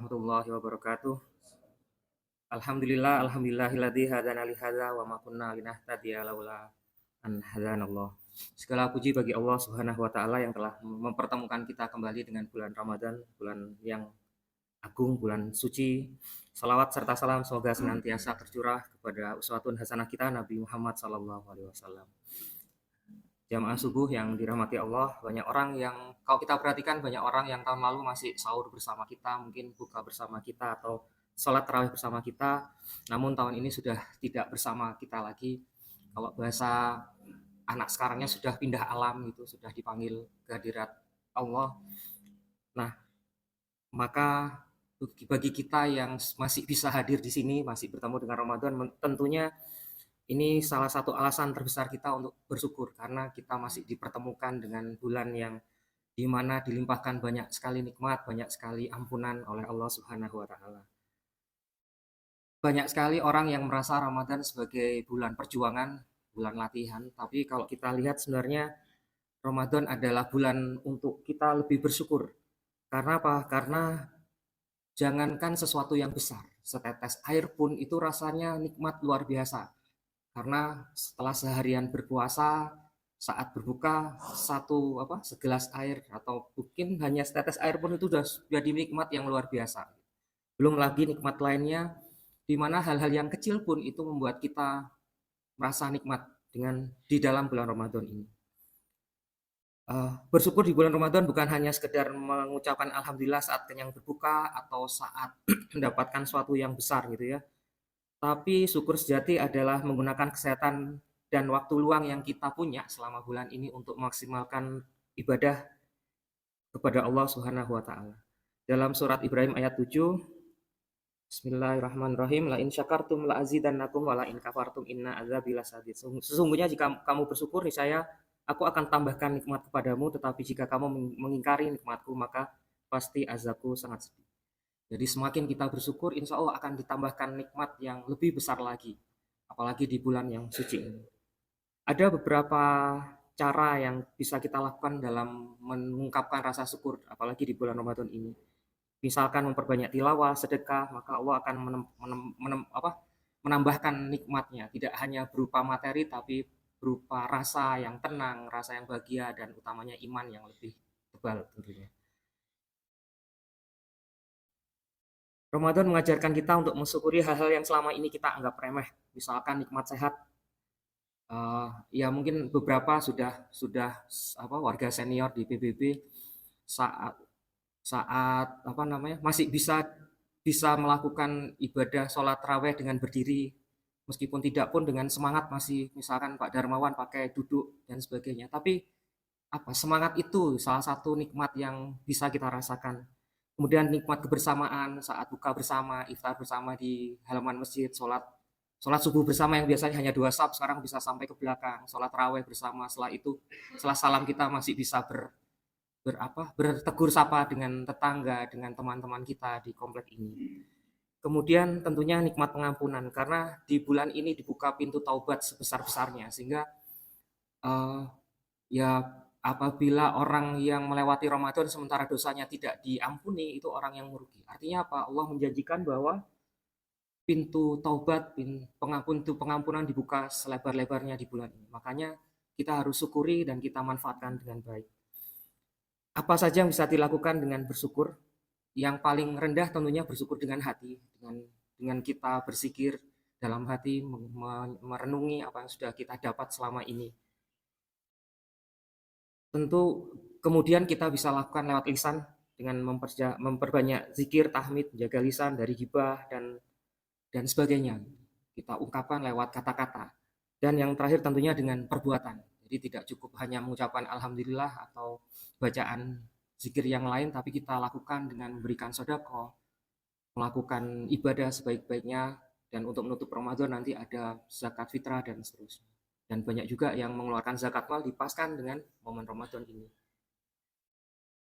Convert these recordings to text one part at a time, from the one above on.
warahmatullahi wabarakatuh. Alhamdulillahilladzi hadana li hadza wa ma kunna linahtadiya laula an hadanallah. Segala puji bagi Allah Subhanahu wa taala yang telah mempertemukan kita kembali dengan bulan Ramadan, bulan yang agung, bulan suci. Salawat serta salam semoga senantiasa tercurah kepada uswatun hasanah kita Nabi Muhammad sallallahu alaihi wasallam. Jamaah subuh yang dirahmati Allah, banyak orang yang kalau kita perhatikan banyak orang yang tahun lalu masih sahur bersama kita, mungkin buka bersama kita atau sholat tarawih bersama kita, namun tahun ini sudah tidak bersama kita lagi. Kalau bahasa anak sekarangnya sudah pindah alam gitu, sudah dipanggil kehadirat Allah. Nah, maka bagi kita yang masih bisa hadir di sini, masih bertemu dengan Ramadan, tentunya ini salah satu alasan terbesar kita untuk bersyukur karena kita masih dipertemukan dengan bulan yang dimana dilimpahkan banyak sekali nikmat, banyak sekali ampunan oleh Allah Subhanahu wa taala. Banyak sekali orang yang merasa Ramadan sebagai bulan perjuangan, bulan latihan, tapi kalau kita lihat sebenarnya Ramadan adalah bulan untuk kita lebih bersyukur. Karena apa? Karena jangankan sesuatu yang besar, setetes air pun itu rasanya nikmat luar biasa. Karena setelah seharian berpuasa, saat berbuka segelas air atau mungkin hanya setetes air pun itu sudah jadi nikmat yang luar biasa. Belum lagi nikmat lainnya, di mana hal-hal yang kecil pun itu membuat kita merasa nikmat di dalam bulan Ramadan ini. Bersyukur di bulan Ramadan bukan hanya sekedar mengucapkan alhamdulillah saat kenyang berbuka atau saat mendapatkan sesuatu yang besar gitu ya. Tapi syukur sejati adalah menggunakan kesehatan dan waktu luang yang kita punya selama bulan ini untuk memaksimalkan ibadah kepada Allah Subhanahu wa taala. Dalam surat Ibrahim ayat 7, Bismillahirrahmanirrahim, la in syakartum la azidannakum wa la in kafartum inna azabi lasadid. Sesungguhnya jika kamu bersyukur niscaya aku akan tambahkan nikmat kepadamu, tetapi jika kamu mengingkari nikmatku maka pasti azabku sangat sedih. Jadi semakin kita bersyukur, insya Allah akan ditambahkan nikmat yang lebih besar lagi. Apalagi di bulan yang suci ini. Ada beberapa cara yang bisa kita lakukan dalam mengungkapkan rasa syukur, apalagi di bulan Ramadan ini. Misalkan memperbanyak tilawah, sedekah, maka Allah akan menambahkan nikmatnya. Tidak hanya berupa materi, tapi berupa rasa yang tenang, rasa yang bahagia, dan utamanya iman yang lebih tebal tentunya. Ramadan mengajarkan kita untuk mensyukuri hal-hal yang selama ini kita anggap remeh, misalkan nikmat sehat. Ya mungkin beberapa sudah warga senior di PBB saat masih bisa melakukan ibadah sholat raweh dengan berdiri, meskipun tidak pun dengan semangat masih misalkan Pak Darmawan pakai duduk dan sebagainya. Tapi semangat itu salah satu nikmat yang bisa kita rasakan. Kemudian nikmat kebersamaan saat buka bersama, iftar bersama di halaman masjid, sholat subuh bersama yang biasanya hanya 2 saf, sekarang bisa sampai ke belakang, sholat raweh bersama. Setelah salam kita masih bisa bertegur sapa dengan tetangga, dengan teman-teman kita di komplek ini. Kemudian tentunya nikmat pengampunan, karena di bulan ini dibuka pintu taubat sebesar-besarnya, sehingga ya apabila orang yang melewati Ramadan sementara dosanya tidak diampuni, itu orang yang merugi. Artinya apa? Allah menjanjikan bahwa pintu taubat, pintu pengampunan dibuka selebar-lebarnya di bulan ini. Makanya kita harus syukuri dan kita manfaatkan dengan baik. Apa saja yang bisa dilakukan dengan bersyukur? Yang paling rendah tentunya bersyukur dengan hati, dengan kita bersikir dalam hati, merenungi apa yang sudah kita dapat selama ini. Tentu kemudian kita bisa lakukan lewat lisan dengan memperbanyak zikir, tahmid, menjaga lisan dari gibah dan sebagainya. Kita ungkapkan lewat kata-kata. Dan yang terakhir tentunya dengan perbuatan. Jadi tidak cukup hanya mengucapkan alhamdulillah atau bacaan zikir yang lain, tapi kita lakukan dengan memberikan sedekah, melakukan ibadah sebaik-baiknya, dan untuk menutup Ramadan nanti ada zakat fitrah dan seterusnya. Dan banyak juga yang mengeluarkan zakat mal dipaskan dengan momen Ramadan ini.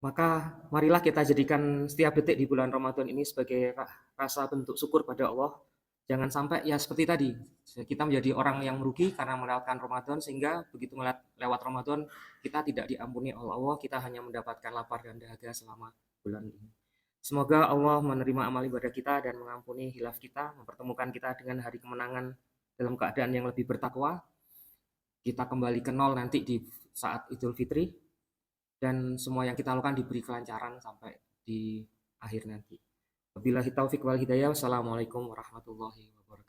Maka marilah kita jadikan setiap detik di bulan Ramadan ini sebagai rasa bentuk syukur pada Allah. Jangan sampai ya seperti tadi, kita menjadi orang yang merugi karena melewatkan Ramadan, sehingga begitu lewat Ramadan kita tidak diampuni oleh Allah, kita hanya mendapatkan lapar dan dahaga selama bulan ini. Semoga Allah menerima amal ibadah kita dan mengampuni hilaf kita, mempertemukan kita dengan hari kemenangan dalam keadaan yang lebih bertakwa. Kita kembali ke nol nanti di saat Idul Fitri, dan semua yang kita lakukan diberi kelancaran sampai di akhir nanti. Wabillahi taufik wal hidayah. Wassalamualaikum warahmatullahi wabarakatuh.